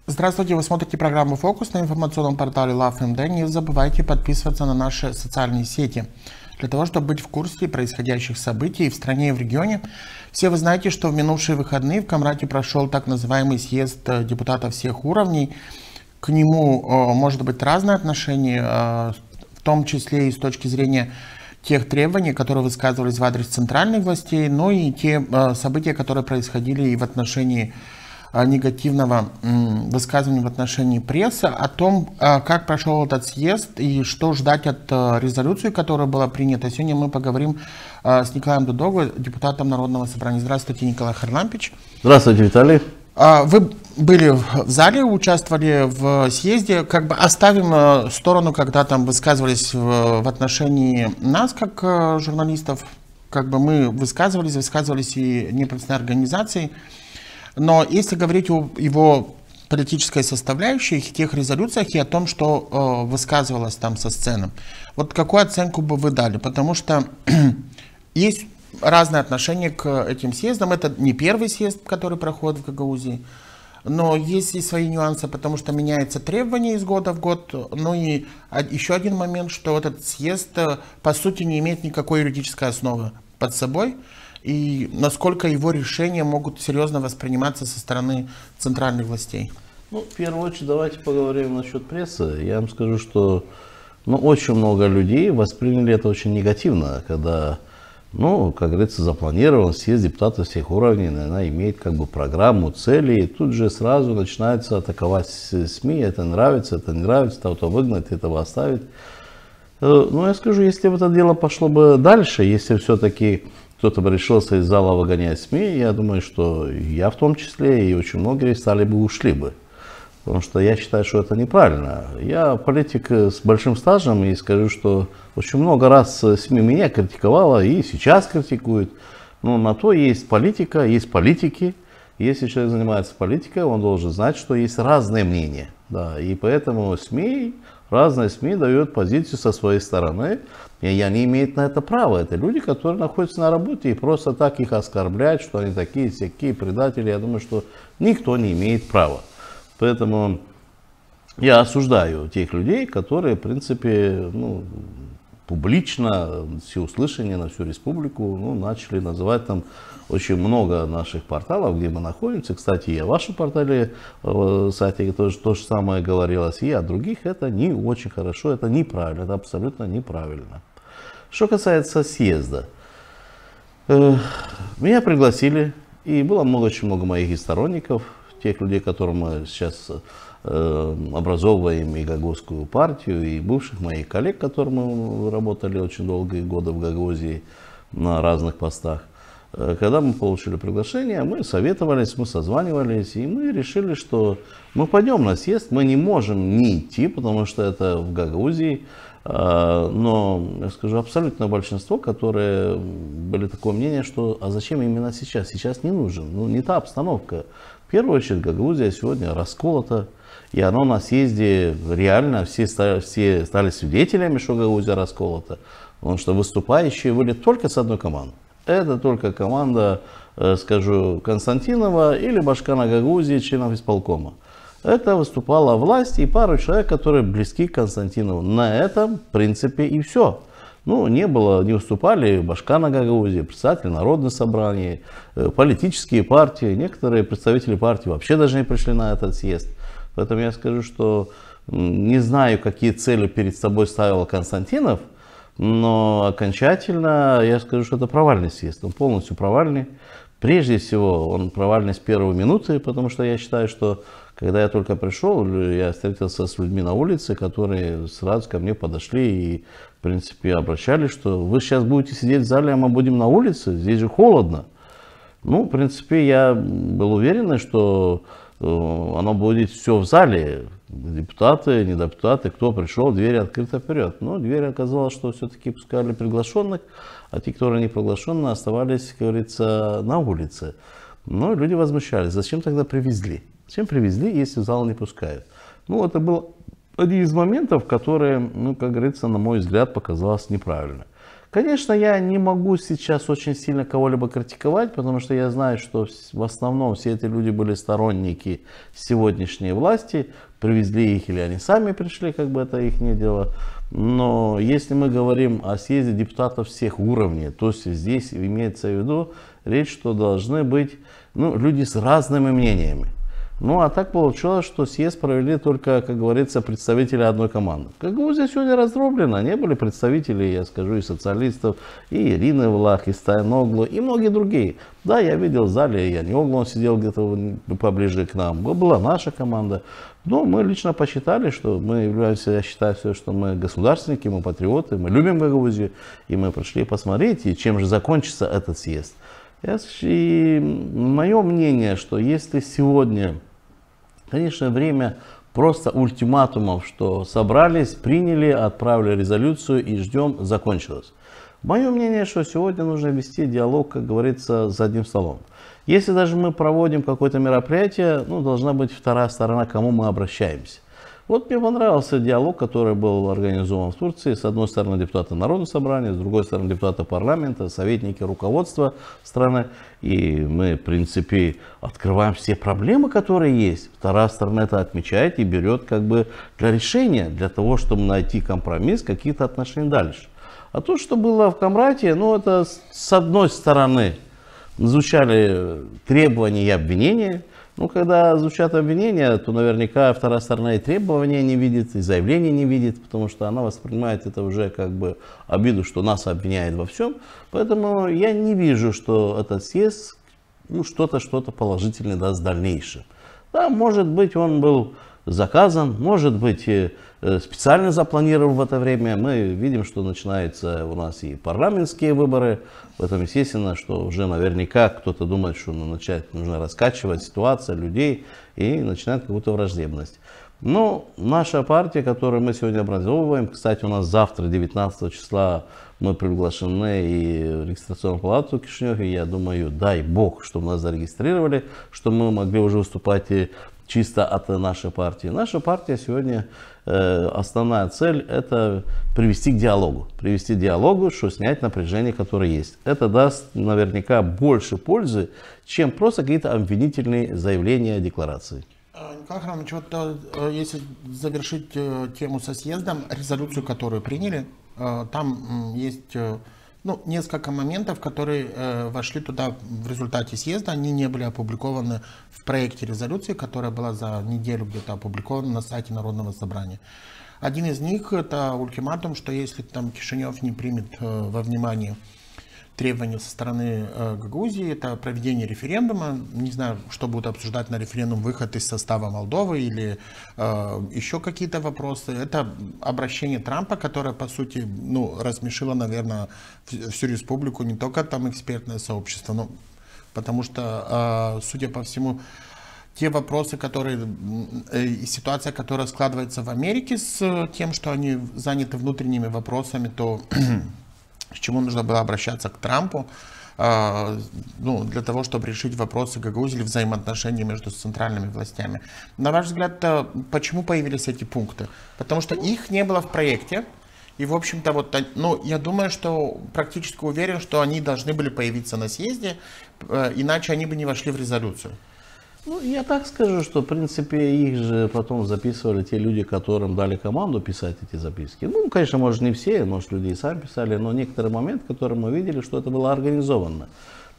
Здравствуйте, вы смотрите программу «Фокус» на информационном портале LoveMD. Не забывайте подписываться на наши социальные сети, для того, чтобы быть в курсе происходящих событий в стране и в регионе. Все вы знаете, что в минувшие выходные в Камрате прошел так называемый съезд депутатов всех уровней. К нему может быть разное отношение, в том числе и с точки зрения тех требований, которые высказывались в адрес центральных властей, но и те события, которые происходили и в отношении негативного высказывания в отношении прессы, о том, как прошел этот съезд и что ждать от резолюции, которая была принята. Сегодня мы поговорим с Николаем Дудовым, депутатом Народного собрания. Здравствуйте, Николай Харлампич. Здравствуйте, Виталий. Вы были в зале, участвовали в съезде. Как бы оставим в сторону, когда там высказывались в отношении нас, как журналистов. Как бы мы высказывались и неправительственные организации. Но если говорить о его политической составляющей, тех резолюциях и о том, что высказывалось там со сцены, вот какую оценку бы вы дали? Потому что есть разное отношение к этим съездам. Это не первый съезд, который проходит в Гагаузии, но есть и свои нюансы, потому что меняются требования из года в год. Ну и еще один момент, что этот съезд по сути не имеет никакой юридической основы под собой. И насколько его решения могут серьезно восприниматься со стороны центральных властей? Ну, в первую очередь, давайте поговорим насчет прессы. Я вам скажу, что очень много людей восприняли это очень негативно, когда, как говорится, запланирован съезд депутатов всех уровней, она имеет как бы программу, цели, и тут же сразу начинается атаковать СМИ, это нравится, это не нравится, того-то выгнать, этого оставить. Я скажу, если бы это дело пошло бы дальше, если все-таки кто-то бы решился из зала выгонять СМИ, я думаю, что я в том числе и очень многие ушли бы. Потому что я считаю, что это неправильно. Я политик с большим стажем и скажу, что очень много раз СМИ меня критиковала и сейчас критикуют. Но на то есть политика, есть политики. Если человек занимается политикой, он должен знать, что есть разные мнения. Да, и поэтому разные СМИ дают позицию со своей стороны, и они имеют на это право. Это люди, которые находятся на работе, и просто так их оскорблять, что они такие предатели, я думаю, что никто не имеет права. Поэтому я осуждаю тех людей, которые, в принципе, публично, всеуслышание на всю республику, начали называть там очень много наших порталов, где мы находимся. Кстати, и о вашем портале, сайте тоже то же самое говорилось, и о других. Это не очень хорошо, это неправильно, это абсолютно неправильно. Что касается съезда, меня пригласили, и было очень много моих сторонников, тех людей, которым мы сейчас образовываем и Гагаузскую партию, и бывших моих коллег, которым мы работали очень долгие годы в Гагаузии на разных постах. Когда мы получили приглашение, мы советовались, мы созванивались, и мы решили, что мы пойдем на съезд. Мы не можем не идти, потому что это в Гагаузии. Но, я скажу, абсолютное большинство, которые были такого мнения, что а зачем именно сейчас? Сейчас не нужен, не та обстановка. В первую очередь, Гагаузия сегодня расколота. И оно на съезде реально все стали свидетелями, что Гагаузия расколота. Потому что выступающие были только с одной командой. Это только команда, скажу, Константинова или Башкана Гагаузии, членов исполкома. Это выступала власть и пару человек, которые близки к Константинову. На этом, в принципе, и все. Не выступали Башкана Гагаузии, председатели Народного собрания, политические партии. Некоторые представители партии вообще даже не пришли на этот съезд. Поэтому я скажу, что не знаю, какие цели перед собой ставил Константинов, но окончательно я скажу, что это провальный съезд. Он полностью провальный. Прежде всего, он провальный с первой минуты, потому что я считаю, что когда я только пришел, я встретился с людьми на улице, которые сразу ко мне подошли и, в принципе, обращались, что вы сейчас будете сидеть в зале, а мы будем на улице, здесь же холодно. В принципе, я был уверен, что оно будет все в зале. депутаты, не депутаты, кто пришел, двери открыты вперед. Но дверь оказалось, что все-таки пускали приглашенных, а те, которые не приглашенные, оставались, как говорится, на улице. Но люди возмущались, зачем тогда привезли? Зачем привезли, если в зал не пускают? Ну, это был один из моментов, которые, ну, как говорится, на мой взгляд, показалось неправильно. Конечно, я не могу сейчас очень сильно кого-либо критиковать, потому что я знаю, что в основном все эти люди были сторонники сегодняшней власти, привезли их или они сами пришли, как бы это их не дело. Но если мы говорим о съезде депутатов всех уровней, то здесь имеется в виду речь, что должны быть, ну, люди с разными мнениями. Ну, а так получилось, что съезд провели только, как говорится, представители одной команды. Гагаузия сегодня раздроблена, не были представители, я скажу, и социалистов, и Ирины Влах, и Стайноглу, и многие другие. Да, я видел в зале, и Яниоглу, он сидел где-то поближе к нам, была наша команда. Но мы лично посчитали, что мы являемся, я считаю, что мы государственники, мы патриоты, мы любим Гагаузию, и мы пришли посмотреть, и чем же закончится этот съезд. И мое мнение, что если сегодня, конечно, время просто ультиматумов, что собрались, приняли, отправили резолюцию и ждем, закончилось. Мое мнение, что сегодня нужно вести диалог, как говорится, за одним столом. Если даже мы проводим какое-то мероприятие, ну, должна быть вторая сторона, к кому мы обращаемся. Вот мне понравился диалог, который был организован в Турции. С одной стороны депутаты Народного собрания, с другой стороны депутаты парламента, советники руководства страны. И мы, в принципе, открываем все проблемы, которые есть. Вторая сторона это отмечает и берет как бы для решения, для того, чтобы найти компромисс, какие-то отношения дальше. А то, что было в Камрате, ну это с одной стороны звучали требования и обвинения. Ну, когда звучат обвинения, то наверняка вторая сторона и требования не видит, и заявления не видит, потому что она воспринимает это уже как бы обиду, что нас обвиняет во всем. Поэтому я не вижу, что этот съезд, ну, что-то положительное даст в дальнейшем. Да, может быть, он был заказан, может быть, специально запланирован в это время. Мы видим, что начинаются у нас и парламентские выборы. Поэтому естественно, что уже наверняка кто-то думает, что нужно раскачивать ситуацию людей и начинает какую-то враждебность. Но наша партия, которую мы сегодня образовываем, кстати, у нас завтра, 19 числа, мы приглашены и в регистрационную палату в Кишиневе. Я думаю, дай бог, чтобы нас зарегистрировали, чтобы мы могли уже выступать чисто от нашей партии. Наша партия сегодня, основная цель это привести к диалогу, что снять напряжение, которое есть. Это даст наверняка больше пользы, чем просто какие-то обвинительные заявления, декларации. Николай Иванович, вот если завершить тему со съездом, резолюцию, которую приняли, там есть несколько моментов, которые вошли туда в результате съезда. Они не были опубликованы в проекте резолюции, которая была за неделю где-то опубликована на сайте Народного собрания. Один из них это ультиматум, что если там Кишинев не примет во внимание требования со стороны Гагаузии, это проведение референдума. Не знаю, что будут обсуждать на референдум, выход из состава Молдовы или еще какие-то вопросы. Это обращение Трампа, которое, по сути, рассмешило, наверное, всю республику, не только там экспертное сообщество, но потому что, судя по всему, те вопросы, и ситуация, которая складывается в Америке с тем, что они заняты внутренними вопросами, то к чему нужно было обращаться к Трампу, для того, чтобы решить вопросы Гагаузии или взаимоотношения между центральными властями. На ваш взгляд, почему появились эти пункты? Потому что их не было в проекте. И, в общем-то, я думаю, что практически уверен, что они должны были появиться на съезде, иначе они бы не вошли в резолюцию. Я так скажу, что, в принципе, их же потом записывали те люди, которым дали команду писать эти записки. Конечно, может, не все, может, люди и сами писали, но некоторый момент, который мы видели, что это было организовано.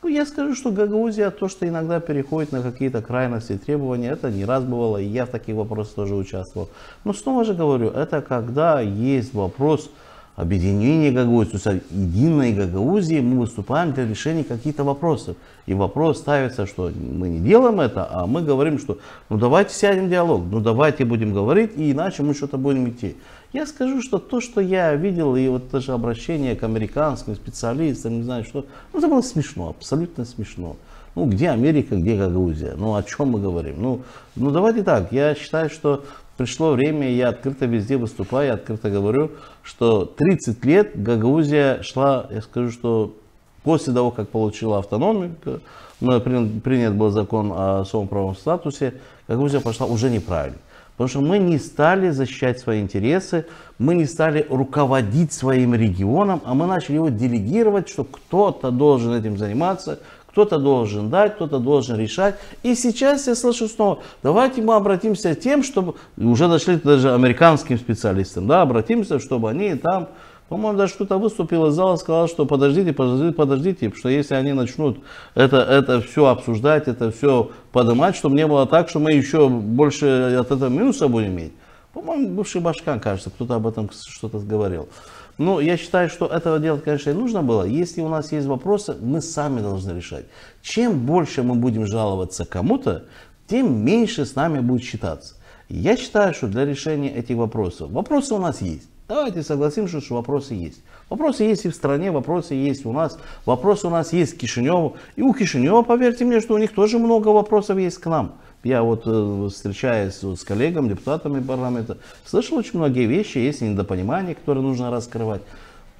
Я скажу, что Гагаузия, то, что иногда переходит на какие-то крайности и требования, это не раз бывало, и я в таких вопросах тоже участвовал. Но снова же говорю, это когда есть вопрос объединения Гагаузии, то есть единой Гагаузии, мы выступаем для решения каких-то вопросов. И вопрос ставится, что мы не делаем это, а мы говорим, что давайте сядем в диалог, давайте будем говорить, и иначе мы что-то будем идти. Я скажу, что то, что я видел, и вот даже обращение к американским специалистам, не знаю что, это было смешно, абсолютно смешно. Где Америка, где Гагаузия? О чем мы говорим? Давайте так, я считаю, что пришло время, я открыто везде выступаю, я открыто говорю, что 30 лет Гагаузия шла, я скажу, что после того, как получила автономию, принят был закон о особом правовом статусе, Гагаузия пошла уже неправильно. Потому что мы не стали защищать свои интересы, мы не стали руководить своим регионом, а мы начали его делегировать, что кто-то должен этим заниматься, кто-то должен дать, кто-то должен решать. И сейчас я слышу снова, давайте мы обратимся к тем, чтобы, уже дошли даже американским специалистам, да, обратимся, чтобы они там, по-моему, даже кто-то выступил из зала, сказал, что подождите, что если они начнут это все обсуждать, это все поднимать, чтобы не было так, что мы еще больше от этого минуса будем иметь. По-моему, бывший Башкан, кажется, кто-то об этом что-то говорил. Но я считаю, что этого делать, конечно, и нужно было. Если у нас есть вопросы, мы сами должны решать. Чем больше мы будем жаловаться кому-то, тем меньше с нами будет считаться. Я считаю, что для решения этих вопросов, вопросы у нас есть. Давайте согласимся, что вопросы есть. Вопросы есть и в стране, вопросы есть у нас. Вопросы у нас есть к Кишиневу. И у Кишинева, поверьте мне, что у них тоже много вопросов есть к нам. Я вот, встречаясь с коллегами, депутатами парламента, слышал очень многие вещи, есть недопонимания, которые нужно раскрывать.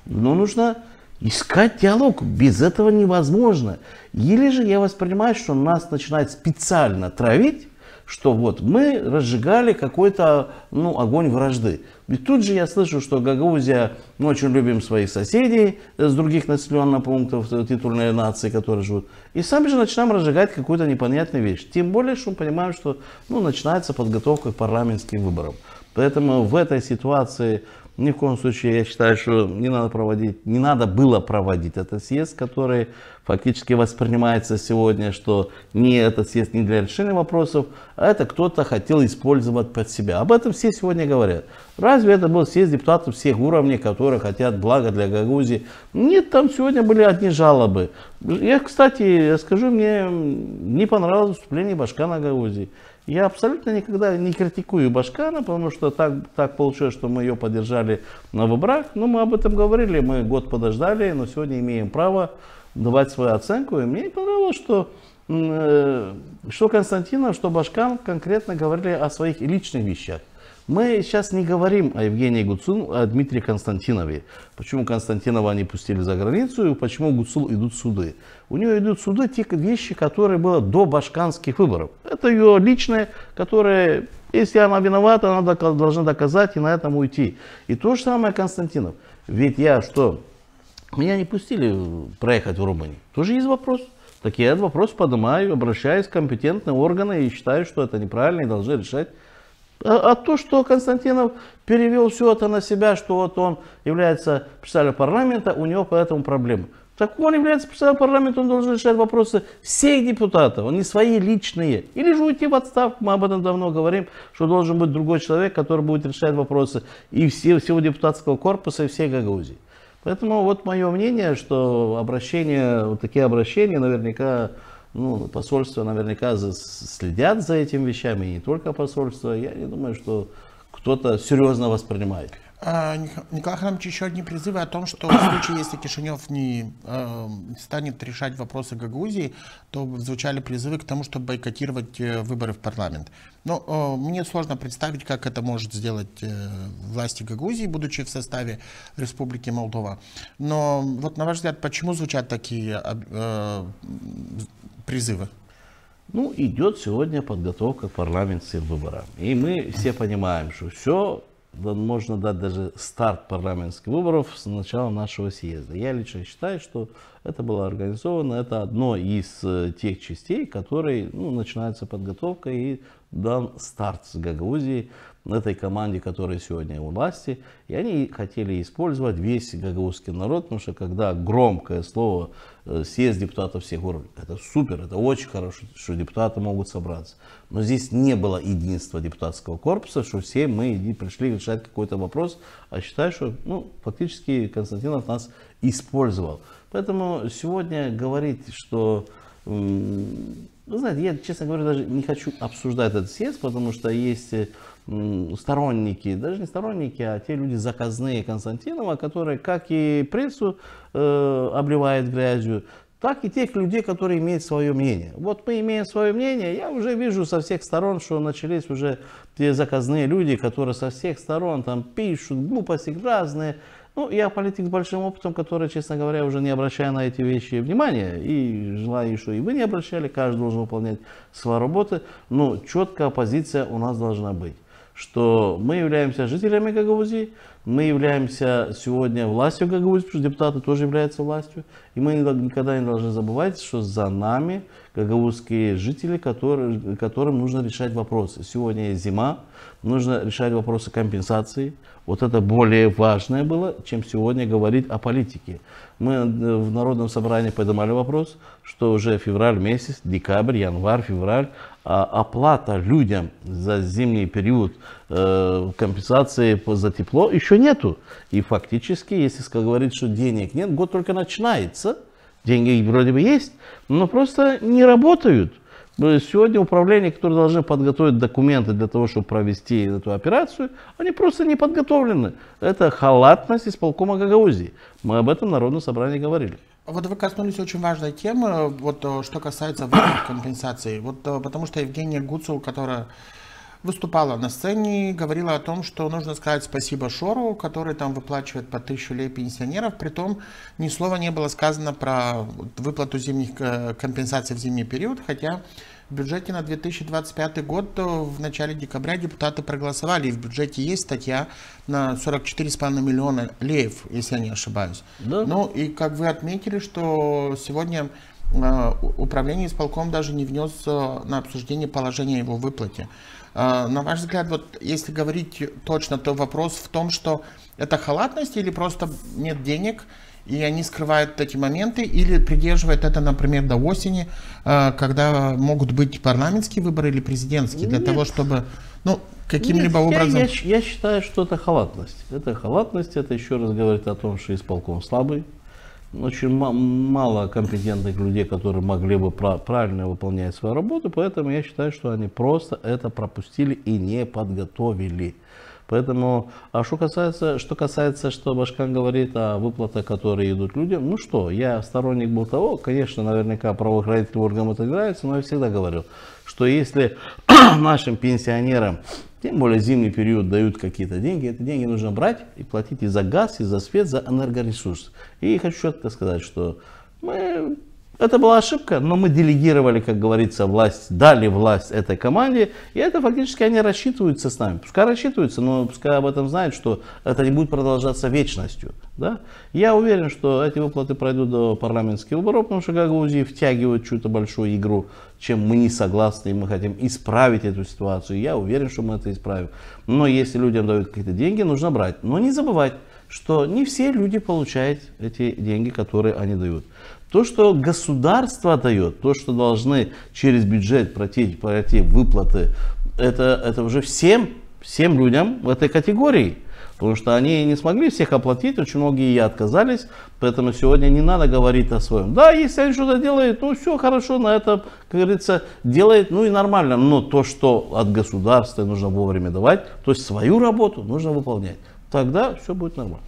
Но нужно искать диалог. Без этого невозможно. Или же я воспринимаю, что нас начинают специально травить, что вот мы разжигали какой-то огонь вражды. Ведь тут же я слышу, что Гагаузия, мы очень любим своих соседей с других населенных пунктов, титульные нации, которые живут. И сами же начинаем разжигать какую-то непонятную вещь. Тем более, что мы понимаем, что начинается подготовка к парламентским выборам. Поэтому в этой ситуации ни в коем случае я считаю, что не надо было проводить этот съезд, который фактически воспринимается сегодня, что этот съезд не для решения вопросов, а это кто-то хотел использовать под себя. Об этом все сегодня говорят. Разве это был съезд депутатов всех уровней, которые хотят блага для Гагаузии? Нет, там сегодня были одни жалобы. Кстати, скажу, мне не понравилось выступление Башкана Гагаузии. Я абсолютно никогда не критикую Башкана, потому что так получилось, что мы ее поддержали на выборах. Но мы об этом говорили, мы год подождали, но сегодня имеем право давать свою оценку. И мне понравилось, что Константинов, что Башкан конкретно говорили о своих личных вещах. Мы сейчас не говорим о Евгении Гуцул, а о Дмитрии Константинове. Почему Константинова не пустили за границу и почему Гуцул идут суды. У нее идут суды те вещи, которые было до башканских выборов. Это ее личное, которое, если она виновата, она должна доказать и на этом уйти. И то же самое Константинов. Ведь меня не пустили проехать в Румынию. Тоже есть вопрос. Так я этот вопрос поднимаю, обращаюсь в компетентные органы и считаю, что это неправильно и должны решать. А то, что Константинов перевел все это на себя, что вот он является председателем парламента, у него поэтому проблемы. Так он является председателем парламента, он должен решать вопросы всех депутатов, он не свои личные. Или же уйти в отставку, мы об этом давно говорим, что должен быть другой человек, который будет решать вопросы и всего депутатского корпуса, и всей Гагаузии. Поэтому вот мое мнение, что такие обращения наверняка... посольства наверняка следят за этими вещами, и не только посольство. Я не думаю, что кто-то серьезно воспринимает. Николай Храмович, еще одни призывы о том, что в случае, если Кишинев не станет решать вопросы Гагаузии, то звучали призывы к тому, чтобы бойкотировать выборы в парламент. Но мне сложно представить, как это может сделать власти Гагаузии, будучи в составе Республики Молдова. Но вот на ваш взгляд, почему звучат такие призывы? Идет сегодня подготовка к парламентским выборам. И мы все понимаем, что все можно дать даже старт парламентских выборов с начала нашего съезда. Я лично считаю, что это было организовано, это одно из тех частей, которые начинается подготовка и дан старт с Гагаузией, этой команде, которая сегодня у власти. И они хотели использовать весь гагаузский народ, потому что когда громкое слово съезд депутатов всех уровней, это супер, это очень хорошо, что депутаты могут собраться. Но здесь не было единства депутатского корпуса, что все мы пришли решать какой-то вопрос, а считаю, что фактически Константинов нас использовал. Поэтому сегодня говорить, что... Вы знаете, я, честно говоря, даже не хочу обсуждать этот съезд, потому что есть сторонники, даже не сторонники, а те люди заказные Константинова, которые, как и прессу обливают грязью, так и тех людей, которые имеют свое мнение. Вот мы имеем свое мнение, я уже вижу со всех сторон, что начались уже те заказные люди, которые со всех сторон там пишут глупости разные. Ну, я политик с большим опытом, который, честно говоря, уже не обращаю на эти вещи внимания. И желаю, что и вы не обращали, каждый должен выполнять свою работу. Но четкая позиция у нас должна быть, что мы являемся жителями Гагаузии, мы являемся сегодня властью Гагаузии, потому что депутаты тоже являются властью. И мы никогда не должны забывать, что за нами гагаузские жители, которым нужно решать вопросы. Сегодня зима, нужно решать вопросы компенсации. Вот это более важное было, чем сегодня говорить о политике. Мы в Народном собрании поднимали вопрос, что уже февраль месяц, декабрь, январь, февраль, оплата людям за зимний период компенсации за тепло еще нету. И фактически, если говорить, что денег нет, год только начинается, деньги вроде бы есть, но просто не работают. Сегодня управление, которые должны подготовить документы для того, чтобы провести эту операцию, они просто не подготовлены. Это халатность исполкома Гагаузии. Мы об этом в Народном собрании говорили. Вот вы коснулись очень важной темы, вот что касается выплат компенсации. Вот потому что Евгения Гуцул, которая выступала на сцене, говорила о том, что нужно сказать спасибо Шору, который там выплачивает по 1000 лей пенсионеров. Притом ни слова не было сказано про выплату зимних компенсаций в зимний период, хотя в бюджете на 2025 год в начале декабря депутаты проголосовали, и в бюджете есть статья на 44,5 миллиона леев, если я не ошибаюсь. Да. Ну и как вы отметили, что сегодня управление исполком даже не внес на обсуждение положение о его выплате. На ваш взгляд, вот если говорить точно, то вопрос в том, что это халатность или просто нет денег, и они скрывают эти моменты, или придерживают это, например, до осени, когда могут быть парламентские выборы или президентские, для того, чтобы, ну, каким-либо образом... Я считаю, что это халатность. Это халатность, это еще раз говорит о том, что исполком слабый. Очень мало компетентных людей, которые могли бы правильно выполнять свою работу, поэтому я считаю, что они просто это пропустили и не подготовили. Поэтому, что касается, что Башкан говорит о выплатах, которые идут людям, ну что, я сторонник был того, конечно, наверняка правоохранительным органам это нравится, но я всегда говорил, что если нашим пенсионерам, тем более зимний период, дают какие-то деньги, эти деньги нужно брать и платить и за газ, и за свет, за энергоресурс. И хочу четко сказать, что это была ошибка, но мы делегировали, как говорится, власть, дали власть этой команде, и это фактически они рассчитываются с нами. Пускай рассчитываются, но пускай об этом знают, что это не будет продолжаться вечностью. Да? Я уверен, что эти выплаты пройдут до парламентских выборов, потому что Гагаузии втягивают чью-то большую игру, чем мы не согласны, и мы хотим исправить эту ситуацию. Я уверен, что мы это исправим. Но если людям дают какие-то деньги, нужно брать. Но не забывать, что не все люди получают эти деньги, которые они дают. То, что государство дает, то, что должны через бюджет пройти выплаты, это уже всем людям в этой категории. Потому что они не смогли всех оплатить, очень многие и отказались, поэтому сегодня не надо говорить о своем. Да, если они что-то делают, ну все хорошо, на это, как говорится, делает, ну и нормально. Но то, что от государства нужно вовремя давать, то есть свою работу нужно выполнять. Тогда все будет нормально.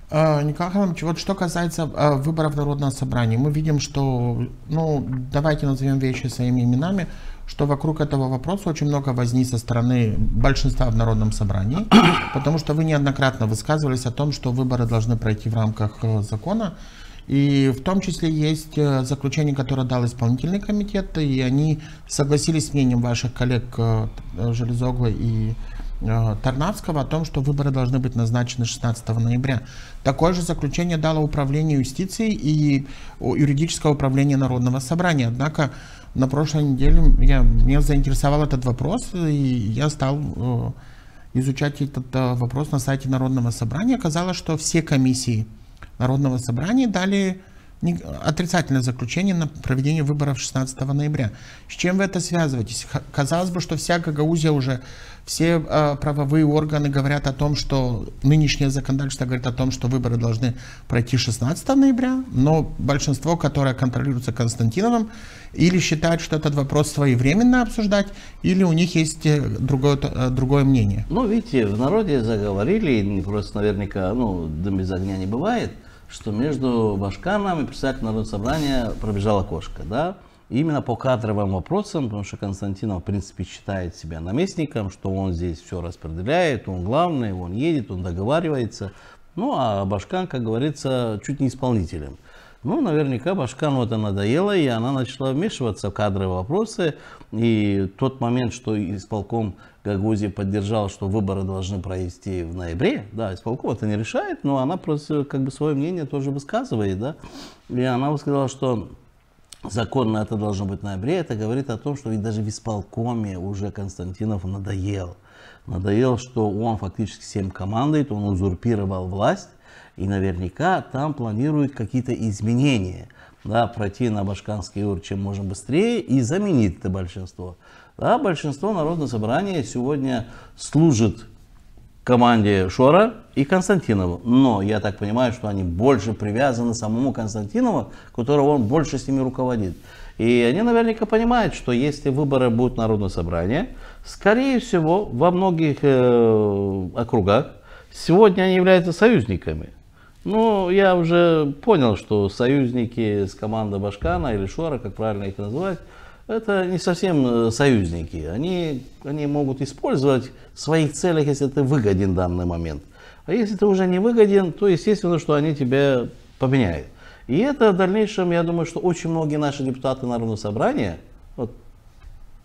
Николай Иванович, вот что касается выборов Народного собрания, мы видим, что, ну, давайте назовем вещи своими именами, что вокруг этого вопроса очень много возни со стороны большинства в Народном собрании, потому что вы неоднократно высказывались о том, что выборы должны пройти в рамках закона, и в том числе есть заключение, которое дал исполнительный комитет, и они согласились с мнением ваших коллег Железоглы и Тарнавского о том, что выборы должны быть назначены 16 ноября. Такое же заключение дало Управление юстиции и юридическое управление Народного собрания. Однако на прошлой неделе меня заинтересовал этот вопрос, и я стал изучать этот вопрос на сайте Народного собрания. Оказалось, что все комиссии Народного собрания дали отрицательное заключение на проведение выборов 16 ноября. С чем вы это связываетесь? Казалось бы, что вся Гагаузия уже, все правовые органы говорят о том, что нынешнее законодательство говорит о том, что выборы должны пройти 16 ноября, но большинство, которое контролируется Константиновым, или считают, что этот вопрос своевременно обсуждать, или у них есть другое мнение. Ну, видите, в народе заговорили, просто наверняка, ну, дым без огня не бывает, что между Башканом и председателем Народного собрания пробежала кошка, да? Именно по кадровым вопросам, потому что Константинов, в принципе, считает себя наместником, что он здесь все распределяет, он главный, он едет, он договаривается. Ну, а Башкан, как говорится, чуть не исполнителем. Ну, наверняка Башкану это надоело, и она начала вмешиваться в кадровые вопросы. И тот момент, что исполком Гагаузии поддержал, что выборы должны провести в ноябре, да, исполком это не решает, но она просто как бы свое мнение тоже высказывает, да. И она высказала, что законно это должно быть в ноябре. Это говорит о том, что ведь даже в исполкоме уже Константинов надоел. Надоел, что он фактически всем командует, он узурпировал власть. И наверняка там планируют какие-то изменения. Да, пройти на башканский уровень чем можно быстрее и заменить это большинство. Да, большинство Народного собрания сегодня служит команде Шора и Константинову. Но я так понимаю, что они больше привязаны к самому Константинову, которого он больше с ними руководит. И они наверняка понимают, что если выборы будут Народное собрание, скорее всего, во многих округах сегодня они являются союзниками. Ну, я уже понял, что союзники с командой Башкана или Шора, как правильно их называть, это не совсем союзники. Они могут использовать в своих целях, если ты выгоден в данный момент. А если ты уже не выгоден, то естественно, что они тебя поменяют. И это в дальнейшем, я думаю, что очень многие наши депутаты Народного собрания, вот,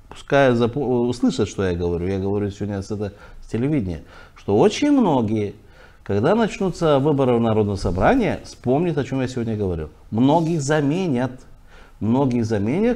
пускай услышат, что я говорю сегодня с телевидения, что очень многие, когда начнутся выборы в Народное собрание, вспомнят, о чем я сегодня говорил. Многих заменят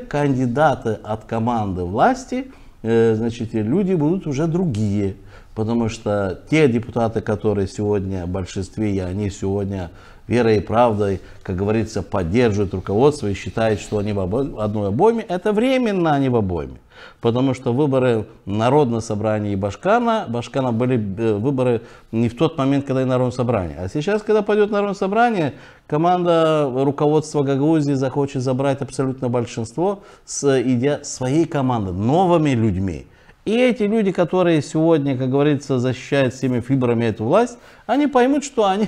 кандидаты от команды власти, значит, люди будут уже другие. Потому что те депутаты, которые сегодня в большинстве, и они сегодня верой и правдой, как говорится, поддерживают руководство и считают, что они в одной обойме, это временно они в обойме. Потому что выборы Народного собрания и Башкана были выборы не в тот момент, когда и Народное собрание. А сейчас, когда пойдет Народное собрание, команда руководства Гагаузии захочет забрать абсолютно большинство, идя своей командой, новыми людьми. И эти люди, которые сегодня, как говорится, защищают всеми фибрами эту власть, они поймут, что они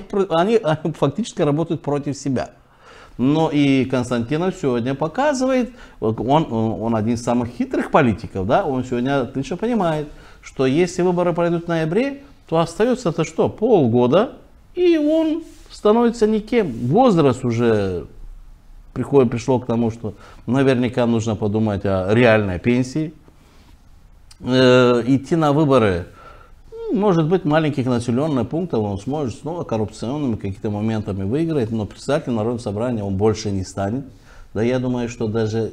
фактически работают против себя. Но и Константинов сегодня показывает, он один из самых хитрых политиков, да, он сегодня отлично понимает, что если выборы пройдут в ноябре, то остается-то что, полгода, и он становится никем. Возраст уже пришло к тому, что наверняка нужно подумать о реальной пенсии. Идти на выборы, может быть, маленьких населенных пунктов он сможет снова коррупционными какими-то моментами выиграть, но председателем Народного собрания он больше не станет. Да я думаю, что даже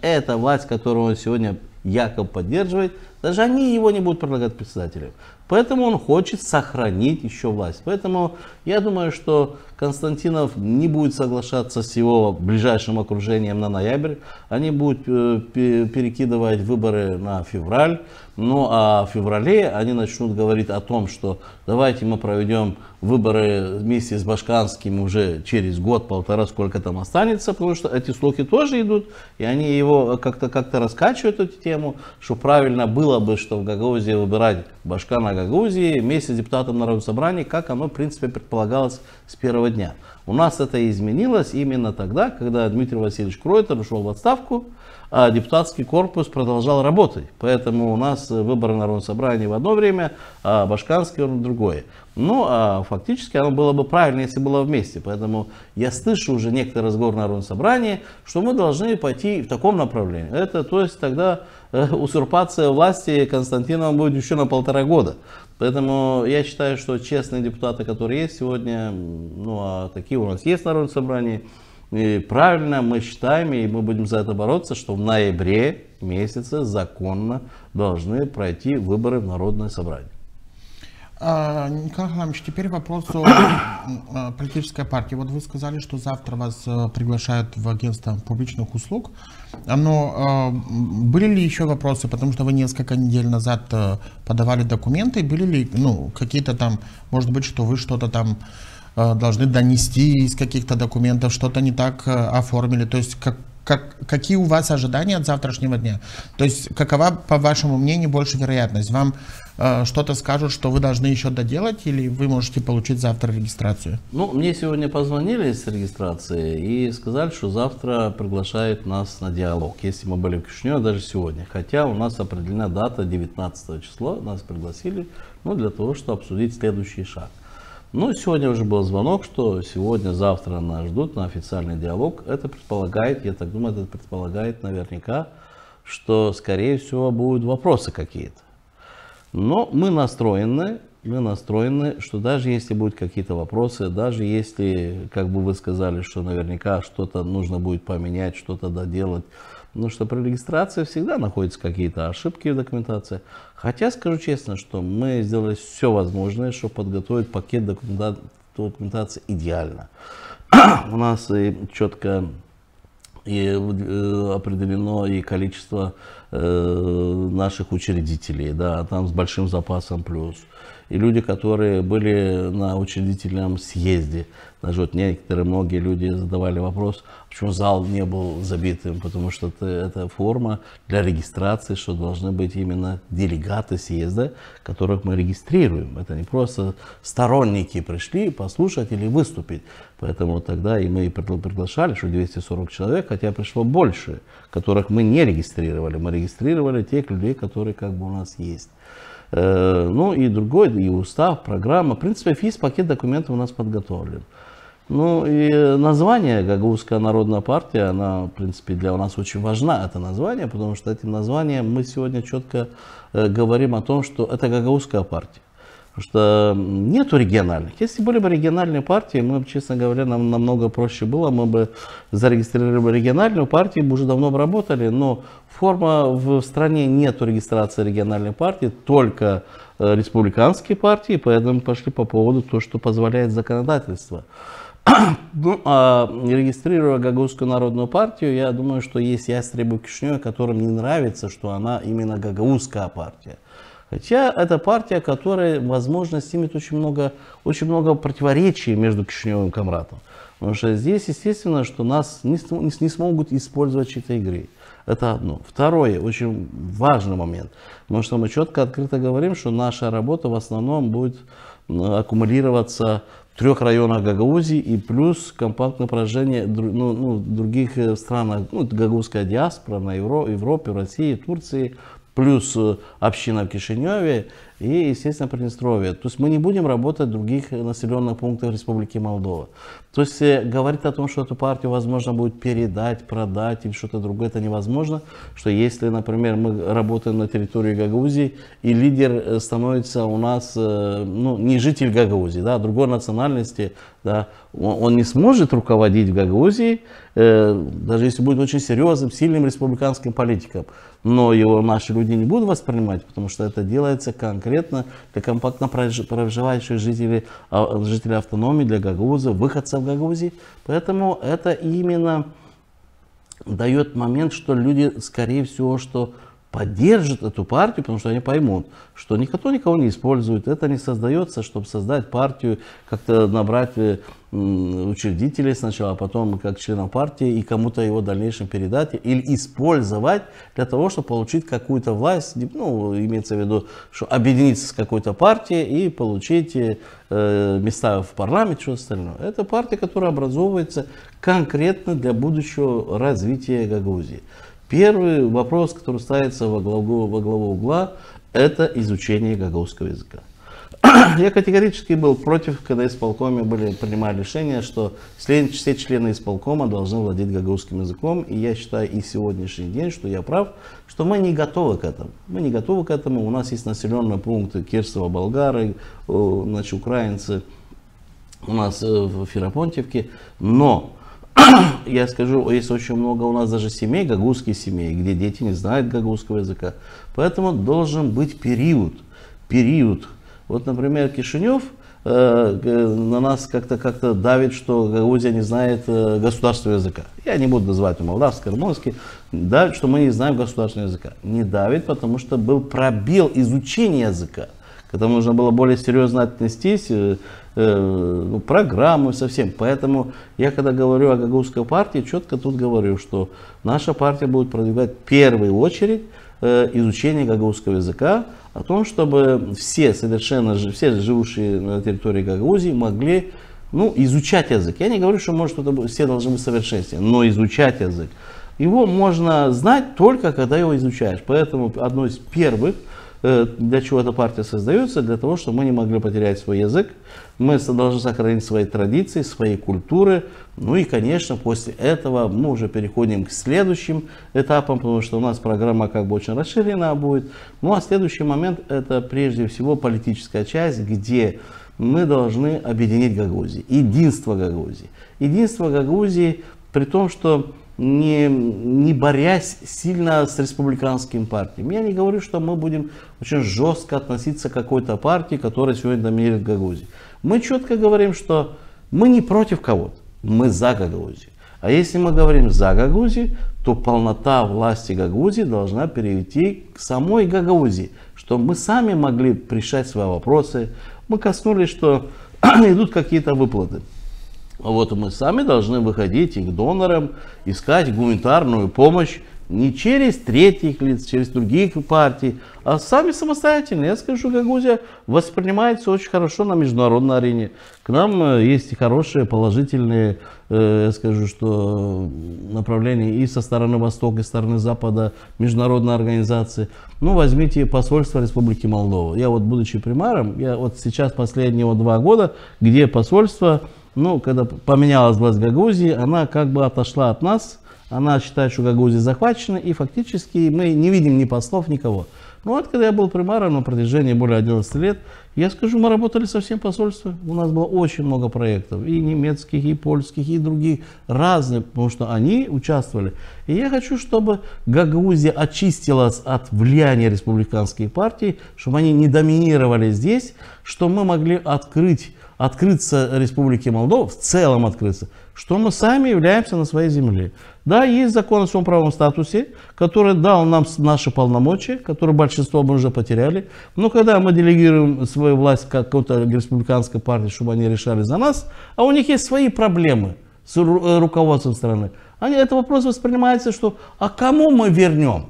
эта власть, которую он сегодня якобы поддерживает, даже они его не будут предлагать председателем. Поэтому он хочет сохранить еще власть. Поэтому я думаю, что Константинов не будет соглашаться с его ближайшим окружением на ноябрь. Они будут перекидывать выборы на февраль. Ну а в феврале они начнут говорить о том, что давайте мы проведем выборы вместе с башканскими уже через год-полтора, сколько там останется, потому что эти слухи тоже идут, и они его как-то раскачивают, эту тему, что правильно было бы, что в Гагаузии выбирать Башкана Гагаузии вместе с депутатом Народного собрания, как оно, в принципе, предполагалось с первого дня. У нас это изменилось именно тогда, когда Дмитрий Васильевич Кройтер ушел в отставку, а депутатский корпус продолжал работать. Поэтому у нас выборы Народного собрания в одно время, а башканский в другое. Ну, а фактически оно было бы правильно, если было вместе. Поэтому я слышу уже некоторый разговор в Народном собрании, что мы должны пойти в таком направлении. Это, то есть, тогда узурпация власти Константиновым будет еще на 1,5 года. Поэтому я считаю, что честные депутаты, которые есть сегодня, ну, а такие у нас есть в Народном собрании, и правильно мы считаем, и мы будем за это бороться, что в ноябре месяце законно должны пройти выборы в Народное собрание. Николай Харламович, теперь вопрос о политической партии. Вот вы сказали, что завтра вас приглашают в агентство публичных услуг. Но были ли еще вопросы, потому что вы несколько недель назад подавали документы, были ли какие-то там, может быть, что вы что-то там должны донести из каких-то документов, что-то не так оформили, то есть какие у вас ожидания от завтрашнего дня? То есть какова, по вашему мнению, больше вероятность? Вам что-то скажут, что вы должны еще доделать, или вы можете получить завтра регистрацию? Ну, мне сегодня позвонили с регистрации и сказали, что завтра приглашают нас на диалог, если мы были в Кишиневе, даже сегодня. Хотя у нас определена дата, 19 число, нас пригласили, ну, для того, чтобы обсудить следующий шаг. Ну, сегодня уже был звонок, что сегодня-завтра нас ждут на официальный диалог. Это предполагает, я так думаю, это предполагает наверняка, что, скорее всего, будут вопросы какие-то. Но мы настроены, что даже если будут какие-то вопросы, даже если, как бы вы сказали, что наверняка что-то нужно будет поменять, что-то доделать, ну что при регистрации всегда находятся какие-то ошибки в документации. Хотя, скажу честно, что мы сделали все возможное, чтобы подготовить пакет документации идеально. У нас четко определено и количество наших учредителей, да, там с большим запасом плюс. И люди, которые были на учредительном съезде, даже вот некоторые, многие люди задавали вопрос, почему зал не был забитым, потому что это форма для регистрации, что должны быть именно делегаты съезда, которых мы регистрируем. Это не просто сторонники пришли послушать или выступить. Поэтому тогда и мы приглашали, что 240 человек, хотя пришло больше, которых мы не регистрировали. Мы регистрировали тех людей, которые как бы у нас есть. Ну и другой, и устав, программа. В принципе, весь пакет документов у нас подготовлен. Ну и название Гагаузская народная партия, она, в принципе, для нас очень важна, это название, потому что этим названием мы сегодня четко говорим о том, что это Гагаузская партия. Потому что нету региональных. Если были бы региональные партии, мы, честно говоря, нам намного проще было, мы бы зарегистрировали региональную партию, бы уже давно бы работали, но форма в стране нету регистрации региональной партии, только республиканские партии, поэтому пошли по поводу того, что позволяет законодательство. Ну, а регистрируя Гагаузскую народную партию, я думаю, что есть ястребы в Кишиневе, которым не нравится, что она именно Гагаузская партия. Хотя это партия, которая, возможно, снимет очень много противоречий между Кишиневым и Камратом. Потому что здесь, естественно, что нас не смогут использовать в чьей-то игре. Это одно. Второе, очень важный момент. Потому что мы четко, открыто говорим, что наша работа в основном будет аккумулироваться в 3 районах Гагаузии и плюс компактное поражение других странах. Ну, гагаузская диаспора на Европе, в России, Турции. Плюс община в Кишиневе и, естественно, Приднестровье. То есть мы не будем работать в других населенных пунктах Республики Молдова. То есть говорить о том, что эту партию возможно будет передать, продать или что-то другое, это невозможно. Что если, например, мы работаем на территории Гагаузии, и лидер становится у нас не житель Гагаузии, да, другой национальности, да, он не сможет руководить в Гагаузии, даже если будет очень серьезным, сильным республиканским политиком. Но его наши люди не будут воспринимать, потому что это делается конкретно для компактно проживающих жителей автономии, для гагаузов, выходцев Гагаузии. Поэтому это именно дает момент, что люди, скорее всего, что поддержат эту партию, потому что они поймут, что никто никого не использует. Это не создается, чтобы создать партию, как-то набрать учредителей сначала, а потом как членов партии и кому-то его в дальнейшем передать или использовать для того, чтобы получить какую-то власть, ну, имеется в виду, что объединиться с какой-то партией и получить места в парламенте, что остальное. Это партия, которая образовывается конкретно для будущего развития Гагаузии. Первый вопрос, который ставится во главу угла, это изучение гагаузского языка. Я категорически был против, когда исполкоме принимали решение, что все члены исполкома должны владеть гагаузским языком. И я считаю и сегодняшний день, что я прав, что мы не готовы к этому. Мы не готовы к этому. У нас есть населенные пункты Кирсово, болгары, значит, украинцы, у нас в Ферапонтьевке. Но я скажу, есть очень много у нас даже семей, гагаузских семей, где дети не знают гагаузского языка. Поэтому должен быть период. Вот, например, Кишинев на нас как-то давит, что Гагаузия не знает государственного языка. Я не буду называть молдавский, румынский. Давит, что мы не знаем государственного языка. Не давит, потому что был пробел изучения языка. Когда нужно было более серьезно отнестись, программу совсем. Поэтому я, когда говорю о гагаузской партии, четко тут говорю, что наша партия будет продвигать в первую очередь изучение гагаузского языка, о том, чтобы все живущие на территории Гагаузии могли изучать язык. Я не говорю, что может все должны быть совершенствованы, но изучать язык. Его можно знать только когда его изучаешь. Поэтому одно из первых, для чего эта партия создается, для того, чтобы мы не могли потерять свой язык, мы должны сохранить свои традиции, свои культуры. Ну и, конечно, после этого мы уже переходим к следующим этапам, потому что у нас программа как бы очень расширена будет. Ну а следующий момент — это прежде всего политическая часть, где мы должны объединить Гагаузию. Единство Гагаузии. Единство Гагаузии при том, что не борясь сильно с республиканскими партиями. Я не говорю, что мы будем очень жестко относиться к какой-то партии, которая сегодня доминирует в Гагаузии. Мы четко говорим, что мы не против кого-то, мы за Гагаузию. А если мы говорим за Гагаузию, то полнота власти Гагаузии должна перейти к самой Гагаузии, чтобы мы сами могли решать свои вопросы. Мы коснулись, что идут какие-то выплаты. Вот мы сами должны выходить и к донорам, искать гуманитарную помощь не через третьих лиц, через других партий, а сами самостоятельно. Я скажу, Гагаузия воспринимается очень хорошо на международной арене. К нам есть хорошие, положительные, я скажу, что направления и со стороны Востока, и со стороны Запада, международные организации. Ну, возьмите посольство Республики Молдова. Я вот, будучи примаром, я вот сейчас последние 2 года, где посольство, когда поменялась власть Гагаузии, она как бы отошла от нас, она считает, что Гагаузия захвачена, и фактически мы не видим ни послов, никого. Ну вот, когда я был примаром на протяжении более 11 лет, я скажу, мы работали со всем посольством, у нас было очень много проектов, и немецких, и польских, и других, разных, потому что они участвовали. И я хочу, чтобы Гагаузия очистилась от влияния республиканских партий, чтобы они не доминировали здесь, чтобы мы могли открыться Республике Молдова, в целом открыться, что мы сами являемся на своей земле. Да, есть закон о своем правом статусе, который дал нам наши полномочия, которые большинство мы уже потеряли. Но когда мы делегируем свою власть какой-то республиканской партии, чтобы они решали за нас, а у них есть свои проблемы с руководством страны, этот вопрос воспринимается, что «а кому мы вернем?»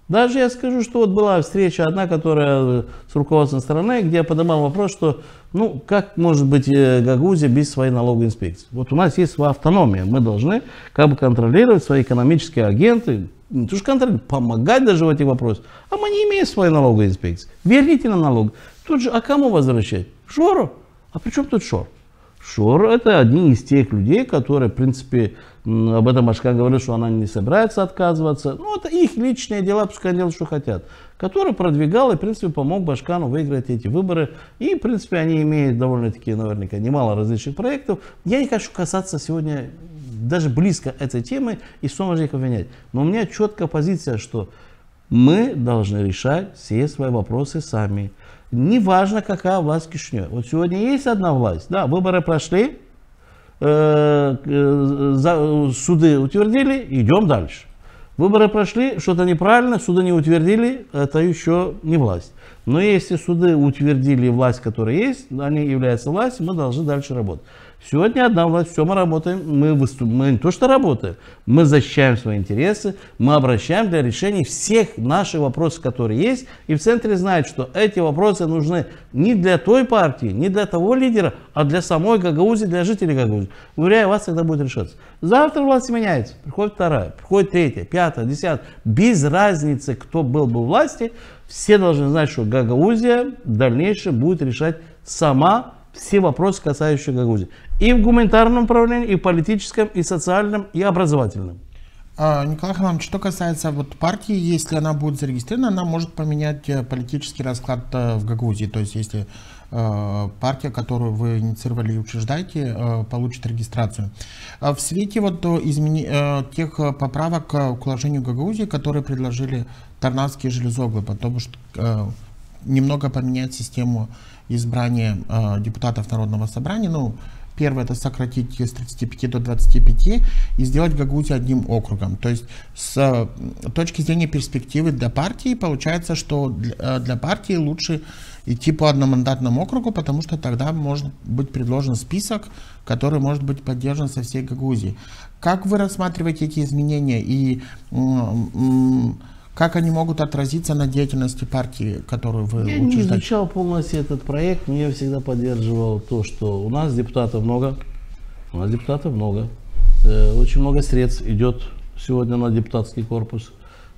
Даже я скажу, что вот была встреча одна, которая с руководством страны, где я поднимал вопрос, что как может быть Гагаузия без своей налоговой инспекции? Вот у нас есть своя автономия, мы должны как бы контролировать свои экономические агенты, не то что контролировать, помогать даже в этих вопросах. А мы не имеем своей налоговой инспекции. Верните нам налог. Тут же, а кому возвращать? Шору? А при чем тут Шор? Шор — это один из тех людей, которые, в принципе, об этом Башкан говорил, что она не собирается отказываться. Это их личные дела, пускай делают, что хотят. Который продвигал и, в принципе, помог Башкану выиграть эти выборы. И, в принципе, они имеют довольно-таки, наверняка, немало различных проектов. Я не хочу касаться сегодня даже близко этой темы и снова же их обвинять. Но у меня четкая позиция, что мы должны решать все свои вопросы сами. Неважно, какая власть в Кишиневе. Вот сегодня есть одна власть, да, выборы прошли, суды утвердили, идем дальше. Выборы прошли, что-то неправильно, суды не утвердили, это еще не власть. Но если суды утвердили власть, которая есть, они являются властью, мы должны дальше работать. Сегодня одна власть, все, мы работаем, мы не то что работаем, мы защищаем свои интересы, мы обращаем для решения всех наших вопросов, которые есть, и в центре знают, что эти вопросы нужны не для той партии, не для того лидера, а для самой Гагаузии, для жителей Гагаузии. Уверяю вас, тогда будет решаться. Завтра власть меняется, приходит вторая, приходит третья, пятая, десятая, без разницы, кто был бы у власти, все должны знать, что Гагаузия в дальнейшем будет решать сама все вопросы, касающиеся Гагаузии. И в гуманитарном направлении, и в политическом, и социальном, и образовательном. Николай Хамамович, что касается партии, если она будет зарегистрирована, она может поменять политический расклад в Гагаузии. То есть, если партия, которую вы инициировали и учреждаете, получит регистрацию. В свете тех поправок к уложению Гагаузии, которые предложили Тарнавский и Железоглы, потому что немного поменять систему избрания депутатов Народного собрания, Первое — это сократить с 35 до 25 и сделать Гагаузию одним округом. То есть с точки зрения перспективы для партии получается, что для партии лучше идти по одномандатному округу, потому что тогда может быть предложен список, который может быть поддержан со всей Гагаузии. Как вы рассматриваете эти изменения и как они могут отразиться на деятельности партии, которую вы учреждаете? Я не изучал полностью этот проект, но я всегда поддерживал то, что у нас депутатов много. Очень много средств идет сегодня на депутатский корпус.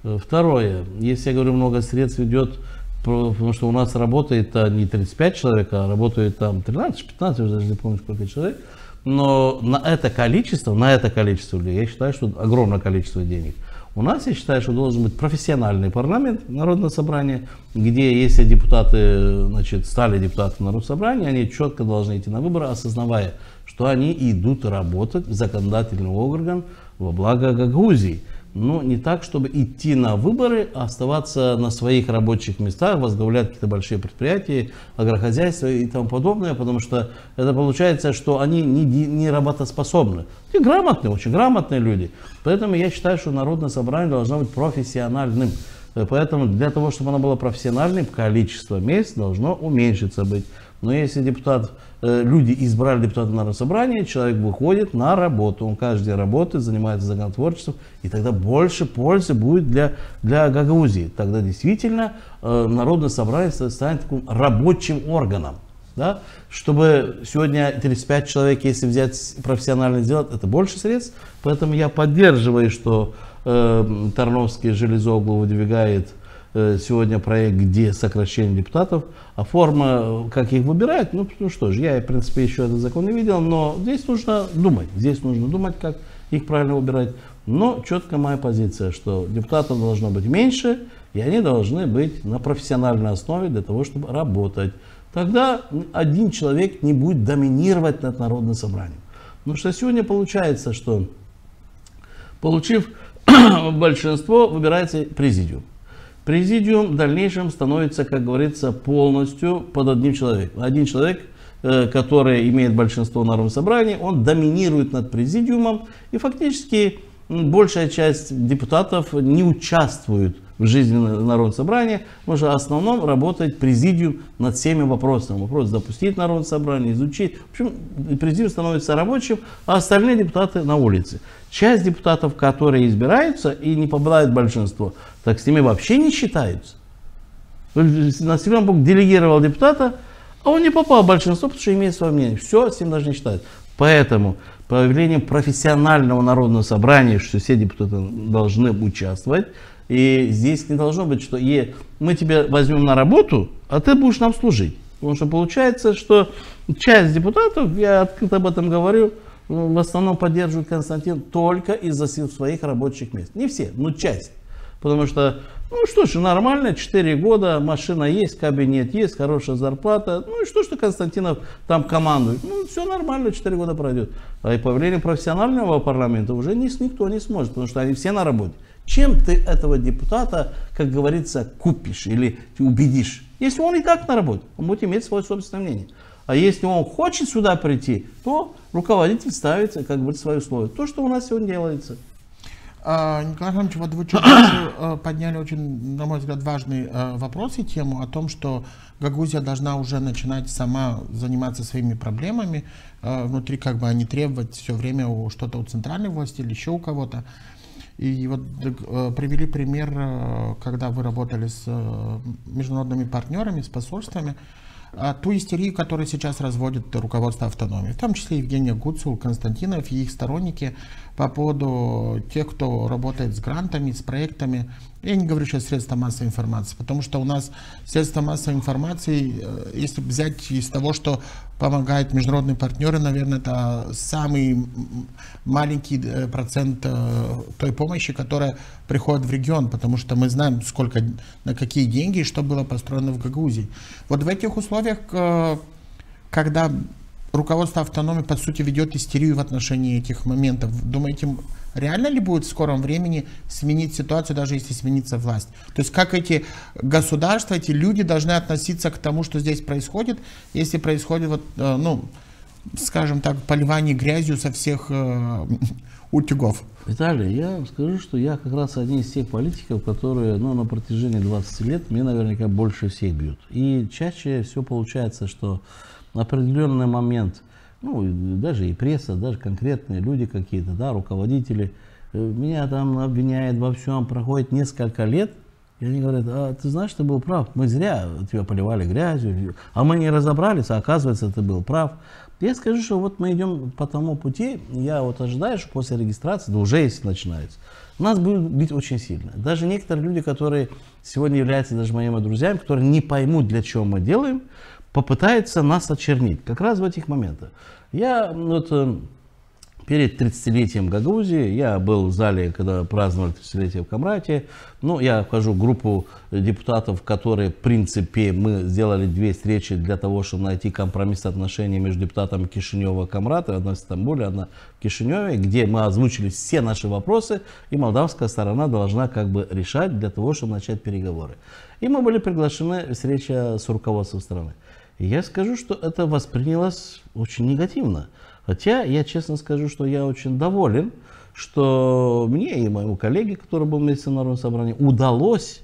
Второе, если я говорю, много средств идет, потому что у нас работает не 35 человек, а работает там 13-15, я даже не помню, сколько человек. Но на это количество людей, я считаю, что огромное количество денег. У нас, я считаю, что должен быть профессиональный парламент, Народное собрание, где, если депутаты, стали депутатами Народного собрания, они четко должны идти на выборы, осознавая, что они идут работать в законодательный орган во благо Гагаузии. Но не так, чтобы идти на выборы, а оставаться на своих рабочих местах, возглавлять какие-то большие предприятия, агрохозяйство и тому подобное, потому что это получается, что они не работоспособны. И грамотные, очень грамотные люди. Поэтому я считаю, что Народное собрание должно быть профессиональным. Поэтому для того, чтобы оно было профессиональным, количество мест должно уменьшиться быть. Но если люди избрали депутата Народного собрания, человек выходит на работу, он каждый день работает, занимается законотворчеством, и тогда больше пользы будет для Гагаузии. Тогда действительно Народное собрание станет таким рабочим органом. Да? Чтобы сегодня 35 человек, если взять профессионально сделать, это больше средств. Поэтому я поддерживаю, что Тарновский Железоглу выдвигает сегодня проект, где сокращение депутатов, а форма, как их выбирают, ну что ж, я, в принципе, еще этот закон не видел, но здесь нужно думать, как их правильно выбирать. Но четко моя позиция, что депутатов должно быть меньше, и они должны быть на профессиональной основе для того, чтобы работать. Тогда один человек не будет доминировать над Народным собранием. Потому что сегодня получается, что, получив большинство, выбирается президиум. Президиум в дальнейшем становится, как говорится, полностью под одним человеком. Один человек, который имеет большинство в Народном собрании, он доминирует над президиумом, и фактически большая часть депутатов не участвует в жизни Народного собрания, потому что в основном работает президиум над всеми вопросами. Вопрос запустить Народное собрание, изучить. В общем, президиум становится рабочим, а остальные депутаты на улице. Часть депутатов, которые избираются и не попадают в большинство, так с ними вообще не считаются. Населенный пункт делегировал депутата, а он не попал в большинство, потому что имеет свое мнение. Все, с ним даже не считают. Поэтому появлением профессионального Народного собрания, что все депутаты должны участвовать, и здесь не должно быть, что мы тебя возьмем на работу, а ты будешь нам служить. Потому что получается, что часть депутатов, я открыто об этом говорю, в основном поддерживают Константин только из-за своих рабочих мест. Не все, но часть. Потому что, ну что ж, нормально, 4 года, машина есть, кабинет есть, хорошая зарплата. Ну и что Константинов там командует? Ну все нормально, 4 года пройдет. А и появление профессионального парламента уже никто не сможет, потому что они все на работе. Чем ты этого депутата, как говорится, купишь или убедишь? Если он и так на работе, он будет иметь свое собственное мнение. А если он хочет сюда прийти, то руководитель ставит, как говорится, свои условия. То, что у нас сегодня делается. Николай Иванович, вот вы чуть раньше подняли очень, на мой взгляд, важный вопрос и тему о том, что Гагаузия должна уже начинать сама заниматься своими проблемами внутри, как бы, а не требовать все время что-то у центральной власти или еще у кого-то. И вот привели пример, когда вы работали с международными партнерами, с посольствами, ту истерию, которую сейчас разводит руководство автономии, в том числе Евгения Гуцул, Константинов и их сторонники по поводу тех, кто работает с грантами, с проектами. Я не говорю сейчас средства массовой информации, потому что у нас средства массовой информации, если взять из того, что помогают международные партнеры, наверное, это самый маленький процент той помощи, которая приходит в регион, потому что мы знаем, сколько, на какие деньги и что было построено в Гагаузии. Вот в этих условиях, когда руководство автономии, по сути, ведет истерию в отношении этих моментов, думаете, реально ли будет в скором времени сменить ситуацию, даже если сменится власть? То есть как эти государства, эти люди должны относиться к тому, что здесь происходит, если происходит вот, скажем так, поливание грязью со всех утюгов. Виталий, я скажу, что я как раз один из тех политиков, которые на протяжении 20 лет мне наверняка больше всех бьют. И чаще всего получается, что на определенный момент, даже и пресса, даже конкретные люди какие-то, да, руководители, меня там обвиняют во всем, проходит несколько лет, и они говорят: а ты знаешь, ты был прав, мы зря тебя поливали грязью, а мы не разобрались, а оказывается, ты был прав. Я скажу, что вот мы идем по тому пути, я вот ожидаю, что после регистрации, да уже если начинается, нас будет бить очень сильно. Даже некоторые люди, которые сегодня являются даже моими друзьями, которые не поймут, для чего мы делаем, попытаются нас очернить, как раз в этих моментах. Я перед 30-летием Гагаузии, я был в зале, когда праздновали 30-летие в Камрате. Я вхожу в группу депутатов, которые, в принципе, мы сделали 2 встречи для того, чтобы найти компромисс отношений между депутатами Кишинева и Камрата, одна в Стамбуле, одна в Кишиневе, где мы озвучили все наши вопросы, и молдавская сторона должна решать для того, чтобы начать переговоры. И мы были приглашены встреча с руководством страны. И я скажу, что это воспринялось очень негативно. Хотя я честно скажу, что я очень доволен, что мне и моему коллеге, который был вместе в Народном собрании, удалось,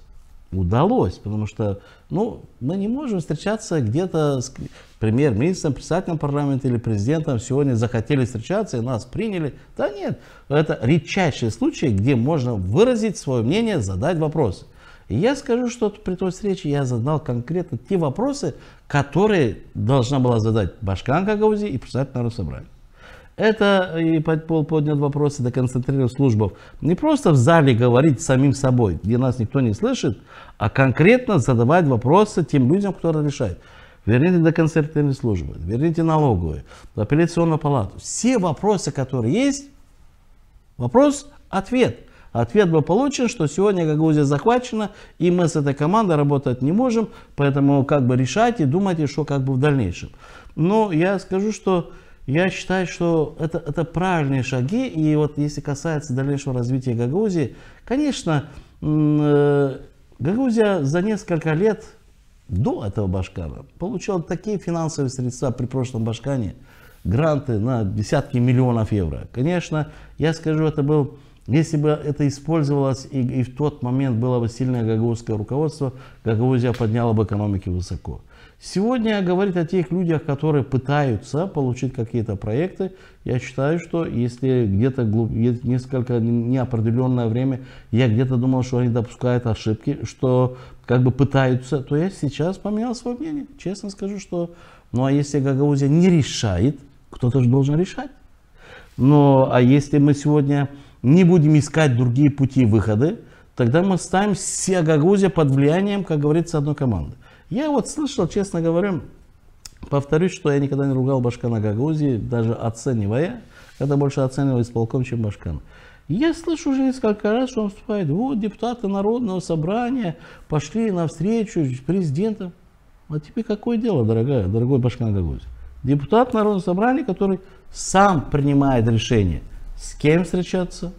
потому что мы не можем встречаться где-то с премьер-министром, председателем парламента или президентом. Сегодня захотели встречаться и нас приняли. Да нет, это редчайшие случаи, где можно выразить свое мнение, задать вопросы. И я скажу, что при той встрече я задал конкретно те вопросы, которые должна была задать Башкан Гагаузии и председатель Народного собрания. Это и поднял вопросы до концентрированных служб. Не просто в зале говорить самим собой, где нас никто не слышит, а конкретно задавать вопросы тем людям, которые решают. Верните до концентрированной службы, верните налоговую, апелляционную палату. Все вопросы, которые есть, вопрос-ответ. Ответ был получен, что сегодня Гагаузия захвачена, и мы с этой командой работать не можем, поэтому решайте, думайте, что в дальнейшем. Но я скажу, что я считаю, что это правильные шаги, и вот если касается дальнейшего развития Гагаузии, конечно, Гагаузия за несколько лет до этого Башкана получила такие финансовые средства при прошлом Башкане, гранты на десятки миллионов евро. Конечно, я скажу, это был... Если бы это использовалось и в тот момент было бы сильное гагаузское руководство, Гагаузия подняла бы экономики высоко. Сегодня говорить о тех людях, которые пытаются получить какие-то проекты, я считаю, что если где-то несколько неопределенное время я где-то думал, что они допускают ошибки, что пытаются, то я сейчас поменял свое мнение. Честно скажу, что а если Гагаузия не решает, кто-то же должен решать. А если мы сегодня не будем искать другие пути выхода, тогда мы ставим вся Гагаузия под влиянием, как говорится, одной команды. Я слышал, честно говоря, повторюсь, что я никогда не ругал Башкана Гагаузии, даже оценивая, когда больше оценивал исполком, чем Башкан. Я слышу уже несколько раз, что он вступает: вот депутаты Народного собрания пошли навстречу с президентом. А тебе какое дело, дорогой Башкан Гагаузии? Депутат Народного собрания, который сам принимает решение, с кем встречаться,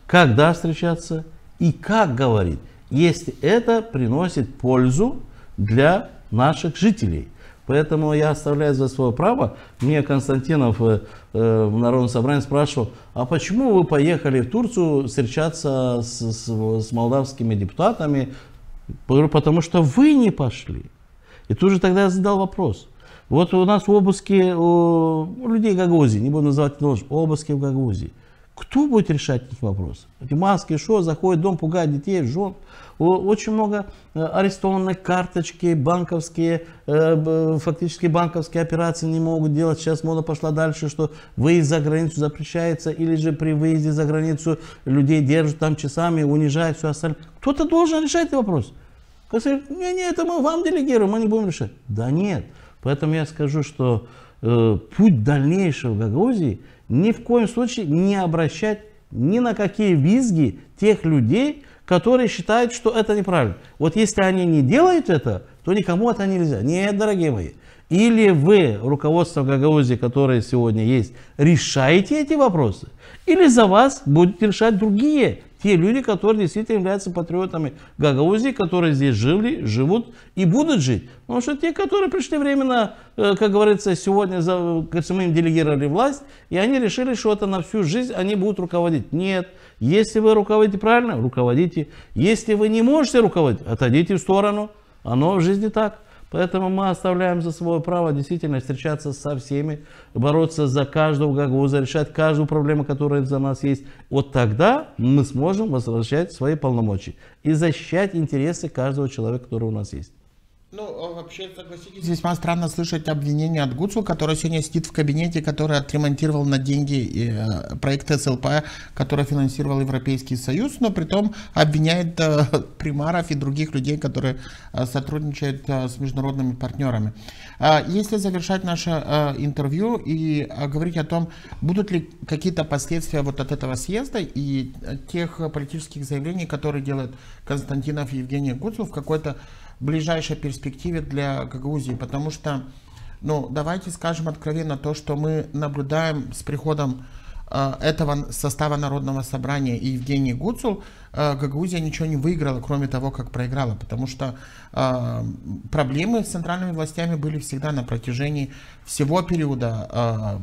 когда встречаться и как говорить, если это приносит пользу для наших жителей. Поэтому я оставляю за свое право. Мне Константинов в Народном собрании спрашивал: а почему вы поехали в Турцию встречаться с молдавскими депутатами? Потому что вы не пошли. И тут же тогда я задал вопрос. Вот у нас обыски у людей Гагаузии, не буду называть обыски в Гагаузии. Кто будет решать эти вопросы? Эти маски, заходят в дом, пугают детей, жен. Очень много арестованных карточки, банковские, фактически банковские операции не могут делать. Сейчас мода пошла дальше, что выезд за границу запрещается, или же при выезде за границу людей держат там часами, унижают, все остальное. Кто-то должен решать этот вопрос. Кто-то говорит: нет, это мы вам делегируем, мы не будем решать. Да нет. Поэтому я скажу, что путь дальнейшего в Гагаузии ни в коем случае не обращать ни на какие визги тех людей, которые считают, что это неправильно. Вот если они не делают это, то никому это нельзя. Нет, дорогие мои. Или вы, руководство Гагаузии, которое сегодня есть, решаете эти вопросы, или за вас будут решать другие те люди, которые действительно являются патриотами Гагаузии, которые здесь жили, живут и будут жить. Потому что те, которые пришли временно, как говорится, сегодня, мы им делегировали власть, и они решили, что это на всю жизнь они будут руководить. Нет. Если вы руководите правильно, руководите. Если вы не можете руководить, отойдите в сторону. Оно в жизни так. Поэтому мы оставляем за собой право действительно встречаться со всеми, бороться за каждого гагауза, решать каждую проблему, которая за нас есть. Вот тогда мы сможем возвращать свои полномочия и защищать интересы каждого человека, который у нас есть. Ну, вообще, согласитесь, весьма странно слышать обвинение от Гуцул, который сегодня сидит в кабинете, который отремонтировал на деньги проект СЛП, который финансировал Европейский Союз, но при том обвиняет примаров и других людей, которые сотрудничают с международными партнерами. Если завершать наше интервью и говорить о том, будут ли какие-то последствия вот от этого съезда и тех политических заявлений, которые делает Константинов и Евгения Гуцул в какой-то ближайшей перспективе для Гагаузии, потому что, ну, давайте скажем откровенно, то, что мы наблюдаем с приходом этого состава Народного собрания и Евгений Гуцул, Гагаузия ничего не выиграла, кроме того, как проиграла, потому что проблемы с центральными властями были всегда на протяжении всего периода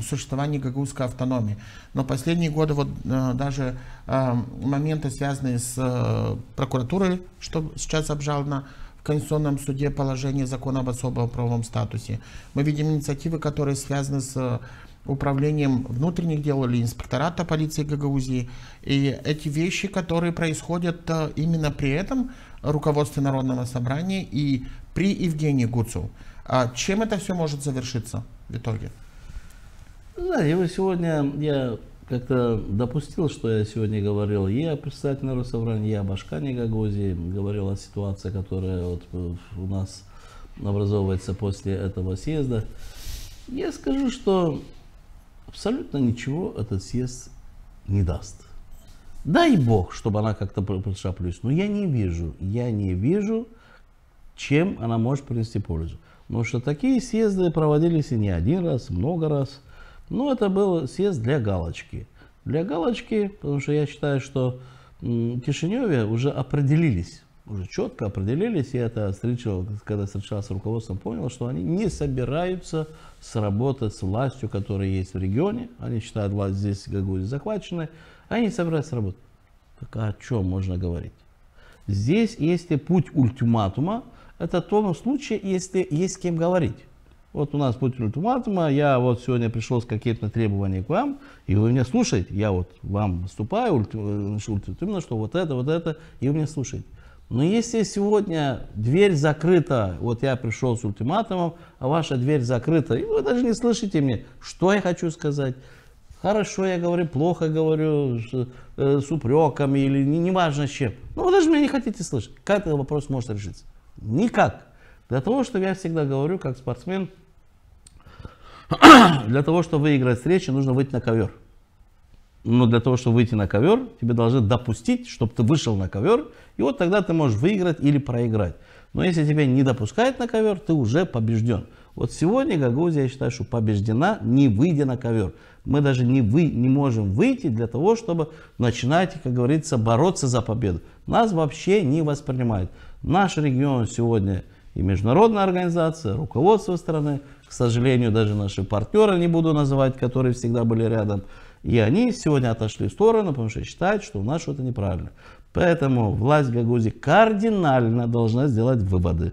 существования гагаузской автономии. Но последние годы вот даже моменты, связанные с прокуратурой, что сейчас обжаловано в Конституционном суде положение закона об особом правовом статусе. Мы видим инициативы, которые связаны с управлением внутренних дел или инспектората полиции Гагаузии. И эти вещи, которые происходят именно при этом руководстве Народного собрания и при Евгении Гуцул. Чем это все может завершиться в итоге? Да, и сегодня я как-то допустил, что я сегодня говорил и о председателе Народного собрания, и об Ашкане Гагаузии, говорил о ситуации, которая вот у нас образовывается после этого съезда. Я скажу, что абсолютно ничего этот съезд не даст. Дай Бог, чтобы она как-то пришла плюс. Но я не вижу, чем она может принести пользу. Потому что такие съезды проводились и не один раз, много раз. Но это был съезд для галочки. Для галочки, потому что я считаю, что в Кишиневе уже определились. Уже четко определились, и это когда встречался с руководством, понял, что они не собираются сработать с властью, которая есть в регионе. Они считают, власть здесь в Гагаузии захвачена, они не собираются работать. Так о чем можно говорить? Здесь есть путь ультиматума, это в том случае, если есть с кем говорить. Вот у нас путь ультиматума, я вот сегодня пришел с каким-то требованием к вам, и вы меня слушаете, я вот вам выступаю, ультиматумно, что вот это, и вы меня слушаете. Но если сегодня дверь закрыта, вот я пришел с ультиматумом, а ваша дверь закрыта, и вы даже не слышите меня, что я хочу сказать. Хорошо я говорю, плохо говорю, с упреками или неважно с чем. Но вы даже меня не хотите слышать. Как этот вопрос может решиться? Никак. Для того, чтобы я всегда говорю, как спортсмен, для того, чтобы выиграть встречу, нужно выйти на ковер. Но для того, чтобы выйти на ковер, тебе должны допустить, чтобы ты вышел на ковер, и вот тогда ты можешь выиграть или проиграть. Но если тебя не допускают на ковер, ты уже побежден. Вот сегодня Гагаузия, я считаю, что побеждена, не выйдя на ковер. Мы даже не можем выйти для того, чтобы начинать, как говорится, бороться за победу. Нас вообще не воспринимают. Наш регион сегодня и международная организация, руководство страны, к сожалению, даже наши партнеры, не буду называть, которые всегда были рядом, и они сегодня отошли в сторону, потому что считают, что у нас что-то неправильно. Поэтому власть Гагаузии кардинально должна сделать выводы.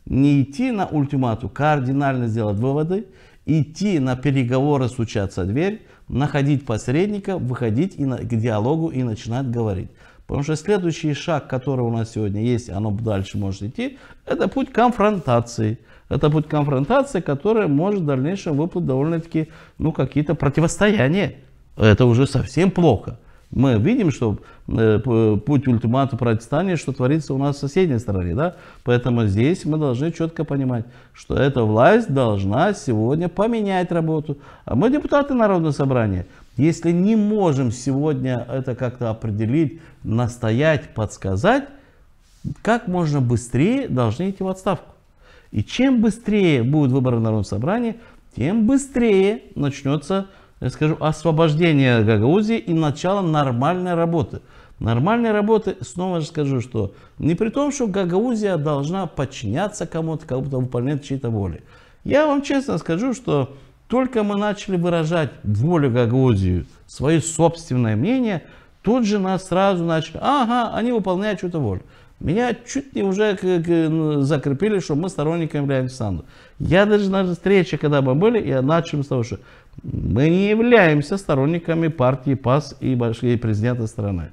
Не идти на ультиматум, кардинально сделать выводы, идти на переговоры, стучаться в дверь, находить посредников, выходить к диалогу и начинать говорить. Потому что следующий шаг, который у нас сегодня есть, оно дальше может идти, это путь конфронтации. Это путь конфронтации, который может в дальнейшем выплыть довольно-таки, какие-то противостояния. Это уже совсем плохо. Мы видим, что путь ультиматума противостояния, что творится у нас в соседней стороне. Да? Поэтому здесь мы должны четко понимать, что эта власть должна сегодня поменять работу. А мы, депутаты Народного собрания, если не можем сегодня это как-то определить, настоять, подсказать, как можно быстрее должны идти в отставку. И чем быстрее будут выборы Народного собрания, тем быстрее начнется, я скажу, освобождение Гагаузии и начало нормальной работы. Нормальной работы, снова же скажу, что не при том, что Гагаузия должна подчиняться кому-то, как будто выполнять чьи-то воли. Я вам честно скажу, что только мы начали выражать волю Гагаузии, свое собственное мнение, тут же нас сразу начали, ага, они выполняют чью-то волю. Меня чуть не уже закрепили, что мы сторонниками являемся Санду. Я даже на встрече, когда мы были, я начал с того, что мы не являемся сторонниками партии ПАС и президента страны.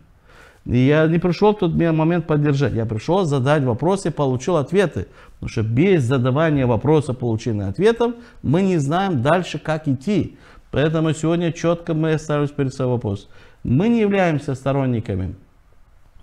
И я не пришел в тот момент поддержать, я пришел задать вопросы, получил ответы. Потому что без задавания вопросов, получения ответов, мы не знаем дальше, как идти. Поэтому сегодня четко мы ставим перед собой вопрос. Мы не являемся сторонниками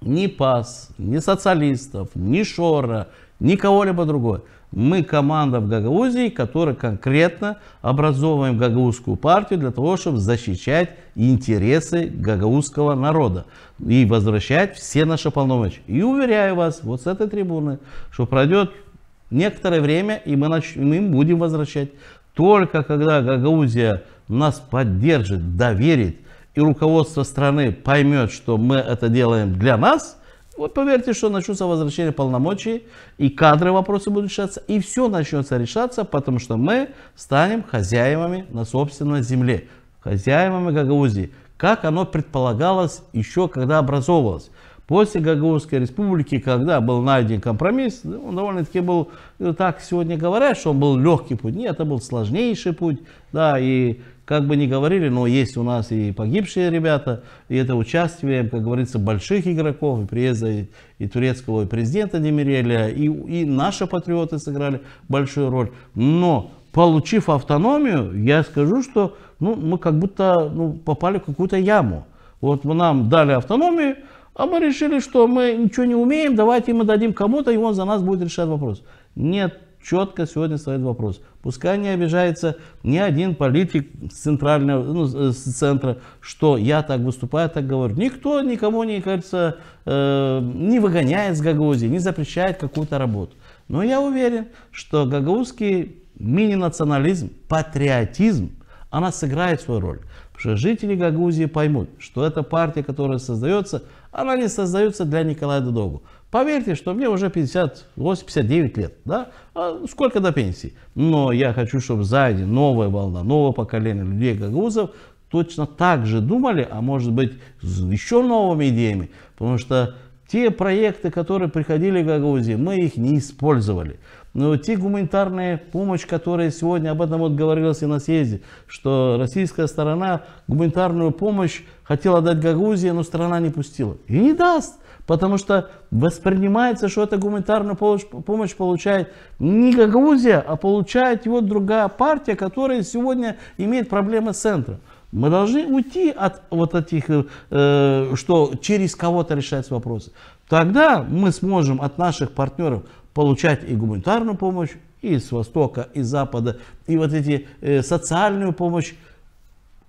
ни ПАС, ни социалистов, ни Шора, ни кого-либо другого. Мы команда в Гагаузии, которая конкретно образовываем Гагаузскую партию для того, чтобы защищать интересы гагаузского народа и возвращать все наши полномочия. И уверяю вас, вот с этой трибуны, что пройдет некоторое время, и мы будем возвращать. Только когда Гагаузия нас поддержит, доверит, и руководство страны поймет, что мы это делаем для нас, вот поверьте, что начнется возвращение полномочий, и кадровые вопросы будут решаться, и все начнется решаться, потому что мы станем хозяевами на собственной земле, хозяевами Гагаузии, как оно предполагалось еще когда образовывалось. После Гагаузской республики, когда был найден компромисс, он довольно-таки был, так сегодня говорят, что он был легкий путь. Нет, это был сложнейший путь, да, и как бы ни говорили, но есть у нас и погибшие ребята, и это участие, как говорится, больших игроков, и приезда и турецкого президента Демиреля, и наши патриоты сыграли большую роль. Но получив автономию, я скажу, что мы как будто попали в какую-то яму. Вот нам дали автономию, а мы решили, что мы ничего не умеем, давайте мы дадим кому-то, и он за нас будет решать вопрос. Нет, четко сегодня стоит вопрос. Пускай не обижается ни один политик с центрального, с центра, что я так выступаю, так говорю. Никто никому, не кажется, не выгоняет с Гагаузии, не запрещает какую-то работу. Но я уверен, что гагаузский мини-национализм, патриотизм, она сыграет свою роль. Потому что жители Гагаузии поймут, что эта партия, которая создается, она не создается для Николая Додогу. Поверьте, что мне уже 58-59 лет, да? Сколько до пенсии. Но я хочу, чтобы сзади новая волна, новое поколение людей гагаузов точно так же думали, а может быть еще новыми идеями. Потому что те проекты, которые приходили в Гагаузии, мы их не использовали. Но те гуманитарные помощь, которые сегодня, об этом вот говорилось и на съезде, что российская сторона гуманитарную помощь хотела дать Гагаузии, но страна не пустила. И не даст, потому что воспринимается, что эта гуманитарную помощь получает не Гагаузия, а получает его другая партия, которая сегодня имеет проблемы с центром. Мы должны уйти от вот этих, что через кого-то решать вопросы. Тогда мы сможем от наших партнеров получать и гуманитарную помощь, и с Востока, и с Запада, и вот эти социальную помощь.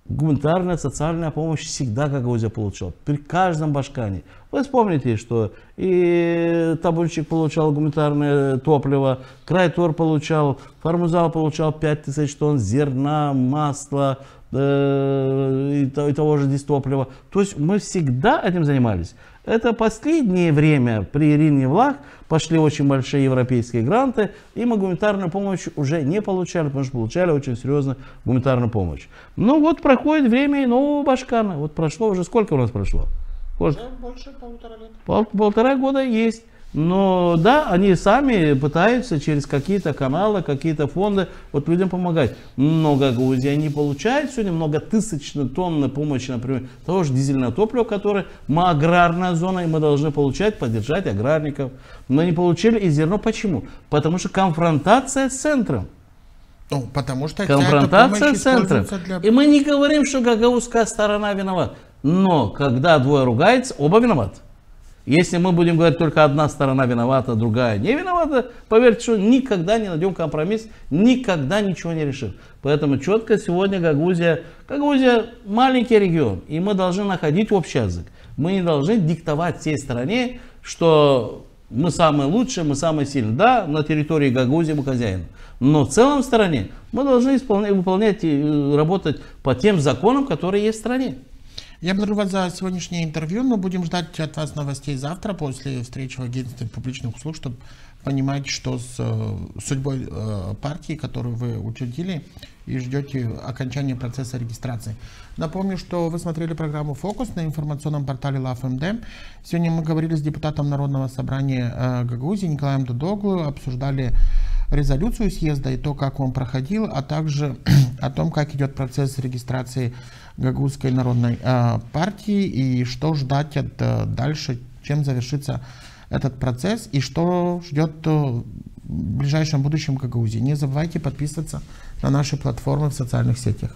Гуманитарная, социальная помощь всегда Гагаузия получала. При каждом башкане. Вы вспомните, что и табунщик получал гуманитарное топливо, Крайтор получал, Формузал получал 5000 тонн зерна, масла, и того же дистоплива. То есть мы всегда этим занимались. Это последнее время при Ирине Влах пошли очень большие европейские гранты, и мы гуманитарную помощь уже не получали, потому что получали очень серьезную гуманитарную помощь. Ну вот проходит время и нового башкана. Вот прошло уже, сколько у нас прошло? Больше 1,5 лет. Полтора года есть. Но да, они сами пытаются через какие-то каналы, какие-то фонды вот людям помогать. Но Гагаузия не получает сегодня многотысячные тонны помощи, например, того же дизельного топлива, которое мы аграрная зона, и мы должны получать, поддержать аграрников. Мы не получили и зерно. Почему? Потому что конфронтация с центром. Потому что конфронтация с центром. И мы не говорим, что гагаузская сторона виновата. Но когда двое ругаются, оба виноваты. Если мы будем говорить, только одна сторона виновата, другая не виновата, поверьте, что никогда не найдем компромисс, никогда ничего не решим. Поэтому четко сегодня Гагаузия маленький регион, и мы должны находить общий язык. Мы не должны диктовать всей стране, что мы самые лучшие, мы самые сильные. Да, на территории Гагаузии мы хозяин. Но в целом стране мы должны выполнять и работать по тем законам, которые есть в стране. Я благодарю вас за сегодняшнее интервью, но будем ждать от вас новостей завтра после встречи в агентстве публичных услуг, чтобы понимать, что с судьбой партии, которую вы учредили, и ждете окончания процесса регистрации. Напомню, что вы смотрели программу «Фокус» на информационном портале LAFMD. Сегодня мы говорили с депутатом Народного собрания Гагаузии Николаем Дудоглу, обсуждали резолюцию съезда и то, как он проходил, а также о том, как идет процесс регистрации Гагаузской народной партии и что ждать от дальше, чем завершится этот процесс и что ждет в ближайшем будущем Гагаузии. Не забывайте подписываться на наши платформы в социальных сетях.